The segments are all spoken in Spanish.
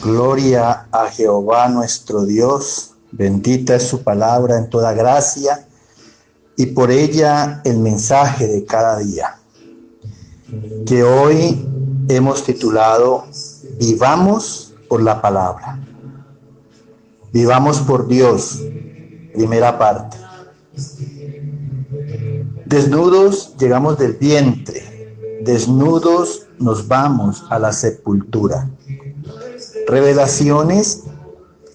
Gloria a Jehová nuestro Dios, bendita es su palabra en toda gracia y por ella el mensaje de cada día, que hoy hemos titulado Vivamos por la palabra. Vivamos por Dios, primera parte. Desnudos llegamos del vientre, desnudos nos vamos a la sepultura. Revelaciones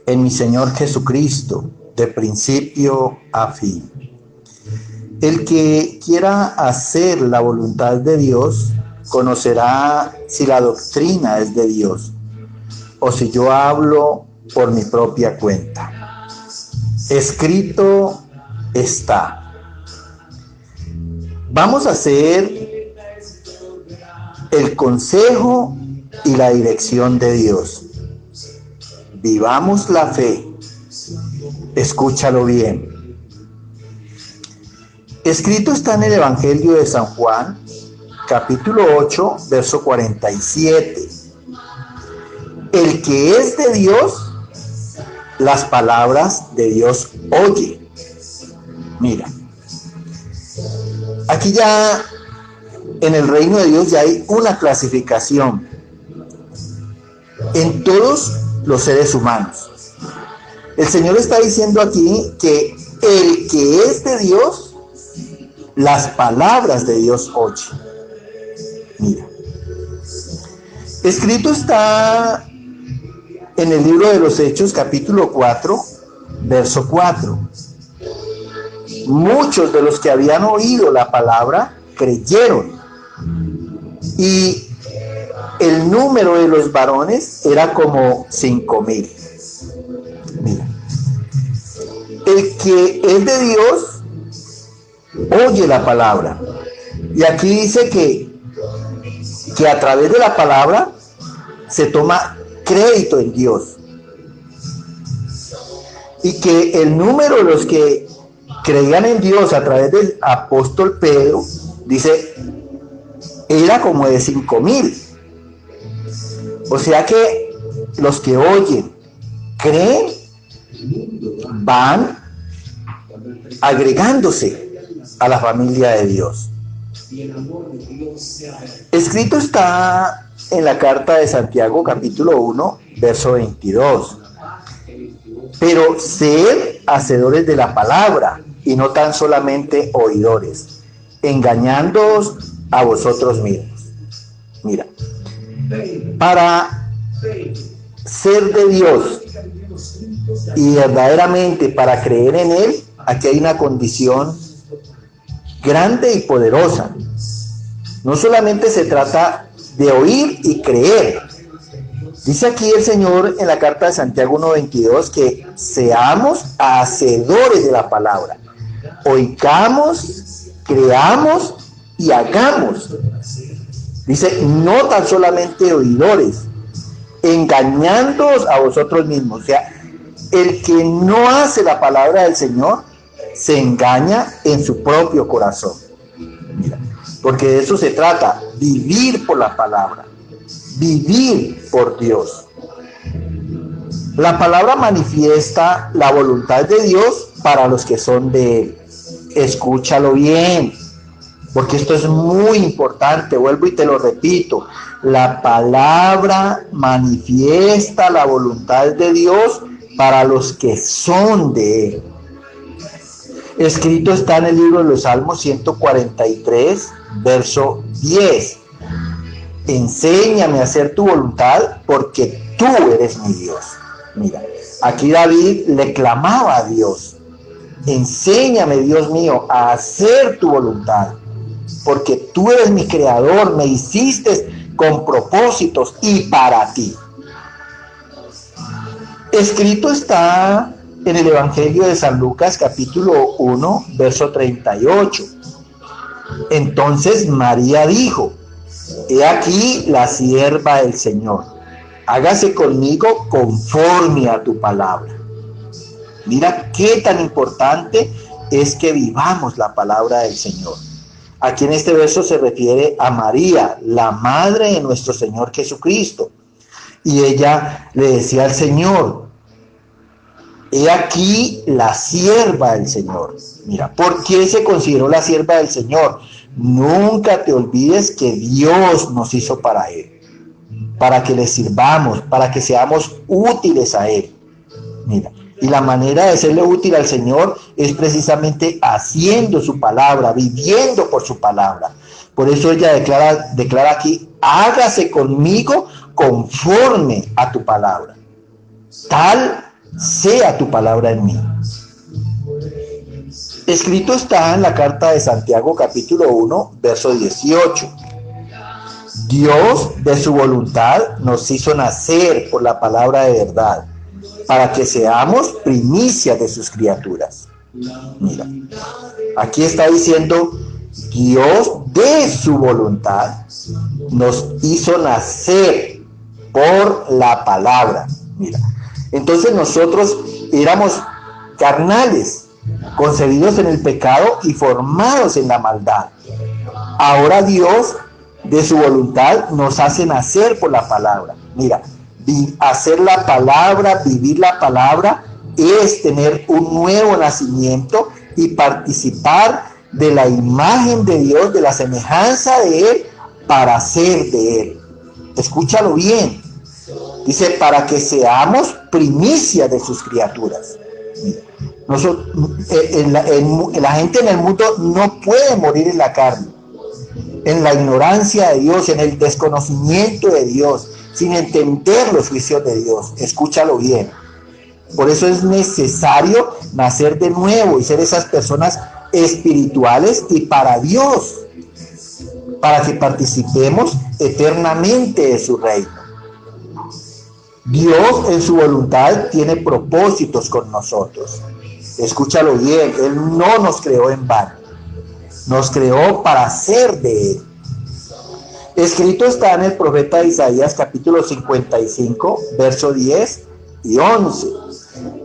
en mi Señor Jesucristo, de principio a fin. El que quiera hacer la voluntad de Dios, conocerá si la doctrina es de Dios, o si yo hablo por mi propia cuenta. Escrito está. Vamos a hacer el consejo y la dirección de Dios. Vivamos la fe. Escúchalo bien. Escrito está en el Evangelio de San Juan, capítulo 8, verso 47. El que es de Dios, las palabras de Dios oye. Mira, aquí ya en el reino de Dios ya hay una clasificación en todos los seres humanos. El Señor está diciendo aquí que el que es de Dios, las palabras de Dios oye. Mira, escrito está en el libro de los Hechos, capítulo 4, verso 4. Muchos de los que habían oído la palabra creyeron, y el número de los varones era como 5,000. Mira, el que es de Dios oye la palabra. Y aquí dice que a través de la palabra se toma crédito en Dios. Y que el número de los que creían en Dios a través del apóstol Pedro, dice, era como de 5,000. O sea que los que oyen, creen, van agregándose a la familia de Dios. Escrito está en la carta de Santiago, capítulo 1, verso 22. Pero sed hacedores de la palabra y no tan solamente oidores, engañándoos a vosotros mismos. Mira, para ser de Dios y verdaderamente para creer en Él, aquí hay una condición grande y poderosa. No solamente se trata de oír y creer. Dice aquí el Señor en la carta de Santiago 1:22 que seamos hacedores de la palabra. Oigamos, creamos y hagamos. Dice, no tan solamente oidores, engañándoos a vosotros mismos. O sea, el que no hace la palabra del Señor se engaña en su propio corazón. Mira, porque de eso se trata, vivir por la palabra, vivir por Dios. La palabra manifiesta la voluntad de Dios para los que son de Él. Escúchalo bien, porque esto es muy importante. Vuelvo y te lo repito. La palabra manifiesta la voluntad de Dios para los que son de Él. Escrito está en el libro de los Salmos 143, verso 10. Enséñame a hacer tu voluntad, porque tú eres mi Dios. Mira, aquí David le clamaba a Dios. Enséñame, Dios mío, a hacer tu voluntad, porque tú eres mi creador, me hiciste con propósitos y para ti. Escrito está en el Evangelio de San Lucas, capítulo 1, verso 38. Entonces María dijo, he aquí la sierva del Señor, hágase conmigo conforme a tu palabra. Mira qué tan importante es que vivamos la palabra del Señor. Aquí en este verso se refiere a María, la madre de nuestro Señor Jesucristo. Y ella le decía al Señor: he aquí la sierva del Señor. Mira, ¿por qué se consideró la sierva del Señor? Nunca te olvides que Dios nos hizo para Él, para que le sirvamos, para que seamos útiles a Él. Mira, y la manera de serle útil al Señor es precisamente haciendo su palabra, viviendo por su palabra. Por eso ella declara aquí: hágase conmigo conforme a tu palabra. Tal sea tu palabra en mí. Escrito está en la carta de Santiago capítulo 1, verso 18. Dios de su voluntad nos hizo nacer por la palabra de verdad, para que seamos primicias de sus criaturas. Mira, aquí está diciendo: Dios de su voluntad nos hizo nacer por la palabra. Mira, entonces nosotros éramos carnales, concebidos en el pecado y formados en la maldad. Ahora Dios de su voluntad nos hace nacer por la palabra. Mira, hacer la palabra, vivir la palabra, es tener un nuevo nacimiento y participar de la imagen de Dios, de la semejanza de Él, para ser de Él. Escúchalo bien. Dice: para que seamos primicias de sus criaturas. La gente en el mundo no puede morir en la carne, en la ignorancia de Dios, en el desconocimiento de Dios, sin entender los juicios de Dios. Escúchalo bien. Por eso es necesario nacer de nuevo y ser esas personas espirituales y para Dios, para que participemos eternamente de su reino. Dios en su voluntad tiene propósitos con nosotros. Escúchalo bien, Él no nos creó en vano, nos creó para ser de Él. Escrito está en el profeta Isaías capítulo 55, verso 10 y 11.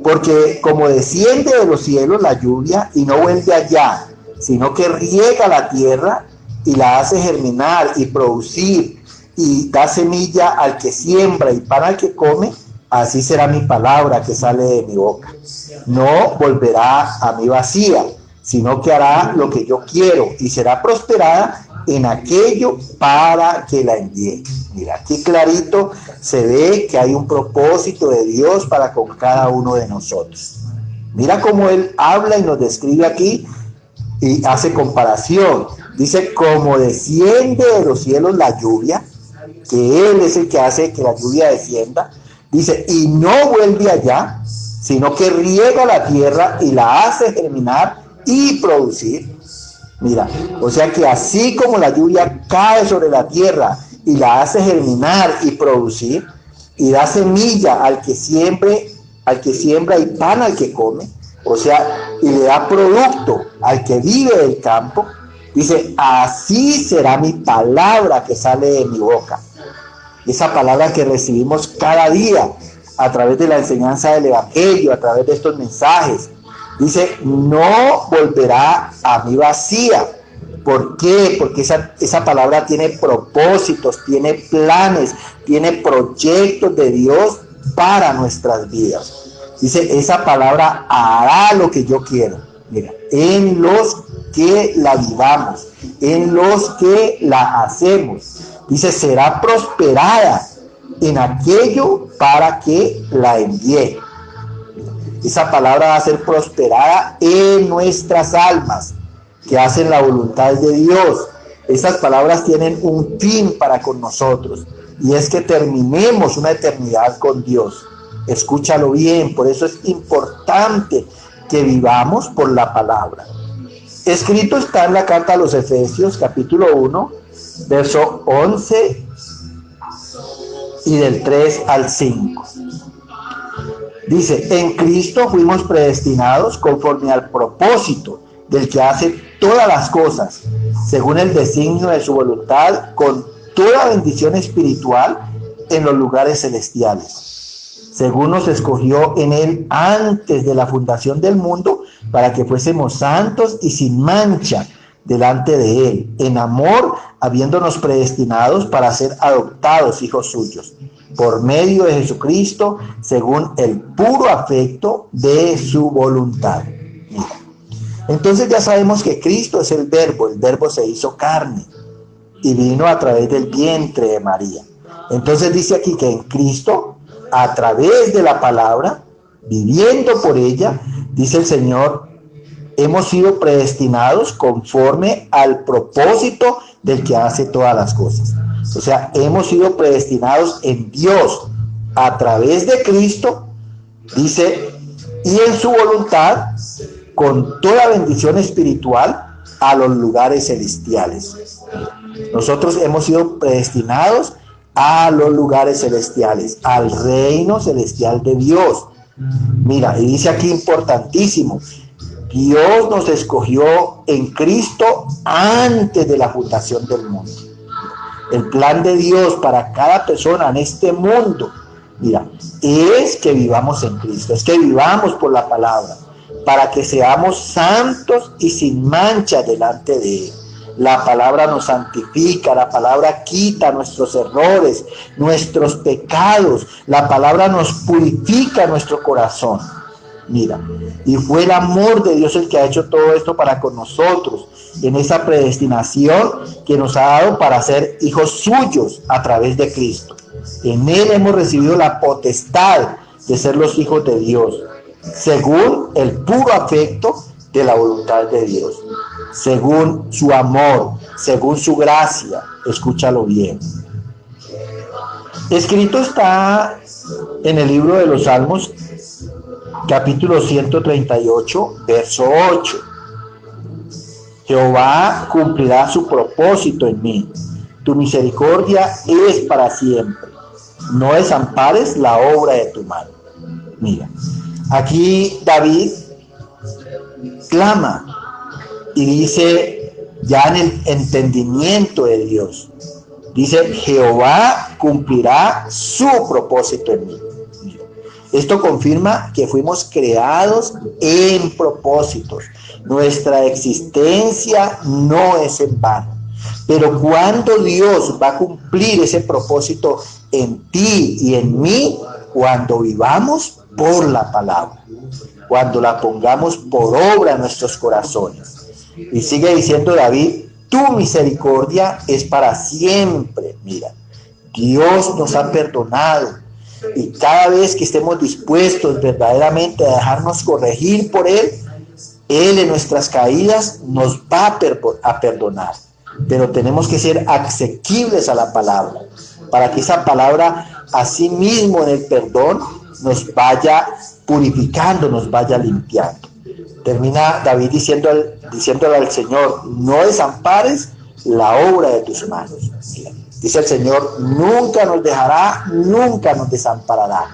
Porque como desciende de los cielos la lluvia y no vuelve allá, sino que riega la tierra y la hace germinar y producir y da semilla al que siembra y pan al que come, así será mi palabra que sale de mi boca. No volverá a mí vacía, sino que hará lo que yo quiero y será prosperada en aquello para que la envíe. Mira, aquí clarito se ve que hay un propósito de Dios para con cada uno de nosotros. Mira cómo Él habla y nos describe aquí y hace comparación. Dice: como desciende de los cielos la lluvia, que Él es el que hace que la lluvia descienda, dice, y no vuelve allá, sino que riega la tierra y la hace germinar y producir. Mira, o sea que así como la lluvia cae sobre la tierra y la hace germinar y producir, y da semilla al que siembra y pan al que come, o sea, y le da producto al que vive del campo, dice: así será mi palabra que sale de mi boca. Esa palabra que recibimos cada día a través de la enseñanza del Evangelio, a través de estos mensajes. Dice: no volverá a mí vacía. ¿Por qué? Porque esa palabra tiene propósitos, tiene planes, tiene proyectos de Dios para nuestras vidas. Dice: esa palabra hará lo que yo quiero. Mira, en los que la vivamos, en los que la hacemos. Dice: será prosperada en aquello para que la envíe. Esa palabra va a ser prosperada en nuestras almas que hacen la voluntad de Dios. Esas palabras tienen un fin para con nosotros, y es que terminemos una eternidad con Dios. Escúchalo bien, por eso es importante que vivamos por la palabra. Escrito está en la carta a los Efesios, capítulo 1, verso 11 y del 3 al 5. Dice: en Cristo fuimos predestinados conforme al propósito del que hace todas las cosas, según el designio de su voluntad, con toda bendición espiritual en los lugares celestiales, según nos escogió en Él antes de la fundación del mundo, para que fuésemos santos y sin mancha delante de Él, en amor, habiéndonos predestinados para ser adoptados hijos suyos, por medio de Jesucristo, según el puro afecto de su voluntad. Mira. Entonces ya sabemos que Cristo es el Verbo se hizo carne y vino a través del vientre de María. Entonces dice aquí que en Cristo, a través de la palabra, viviendo por ella, dice el Señor, hemos sido predestinados conforme al propósito del que hace todas las cosas. O sea, hemos sido predestinados en Dios a través de Cristo, dice, y en su voluntad, con toda bendición espiritual a los lugares celestiales. Nosotros hemos sido predestinados a los lugares celestiales, al reino celestial de Dios. Mira, y dice aquí importantísimo, Dios nos escogió en Cristo antes de la fundación del mundo. El plan de Dios para cada persona en este mundo, mira, es que vivamos en Cristo, es que vivamos por la palabra, para que seamos santos y sin mancha delante de Él. La palabra nos santifica, la palabra quita nuestros errores, nuestros pecados, la palabra nos purifica nuestro corazón. Mira, y fue el amor de Dios el que ha hecho todo esto para con nosotros, en esa predestinación que nos ha dado para ser hijos suyos a través de Cristo. En Él hemos recibido la potestad de ser los hijos de Dios, según el puro afecto de la voluntad de Dios, según su amor, según su gracia. Escúchalo bien. Escrito está en el libro de los Salmos, capítulo 138, verso 8. Jehová cumplirá su propósito en mí. Tu misericordia es para siempre. No desampares la obra de tu mano. Mira, aquí David clama y dice, ya en el entendimiento de Dios, dice, Jehová cumplirá su propósito en mí. Esto confirma que fuimos creados en propósitos. Nuestra existencia no es en vano. Pero cuando Dios va a cumplir ese propósito en ti y en mí, cuando vivamos por la palabra, cuando la pongamos por obra en nuestros corazones. Y sigue diciendo David, tu misericordia es para siempre. Mira, Dios nos ha perdonado. Y cada vez que estemos dispuestos verdaderamente a dejarnos corregir por Él en nuestras caídas nos va a perdonar. Pero tenemos que ser asequibles a la palabra, para que esa palabra así mismo en el perdón nos vaya purificando, nos vaya limpiando. Termina David diciéndole al Señor, no desampares la obra de tus manos. Dice el Señor, nunca nos dejará, nunca nos desamparará.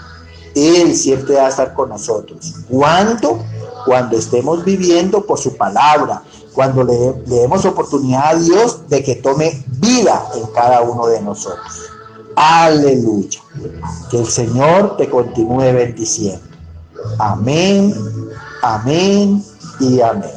Él siempre va a estar con nosotros. ¿Cuándo? Cuando estemos viviendo por su palabra, cuando le demos oportunidad a Dios de que tome vida en cada uno de nosotros. Aleluya. Que el Señor te continúe bendiciendo. Amén, amén y amén.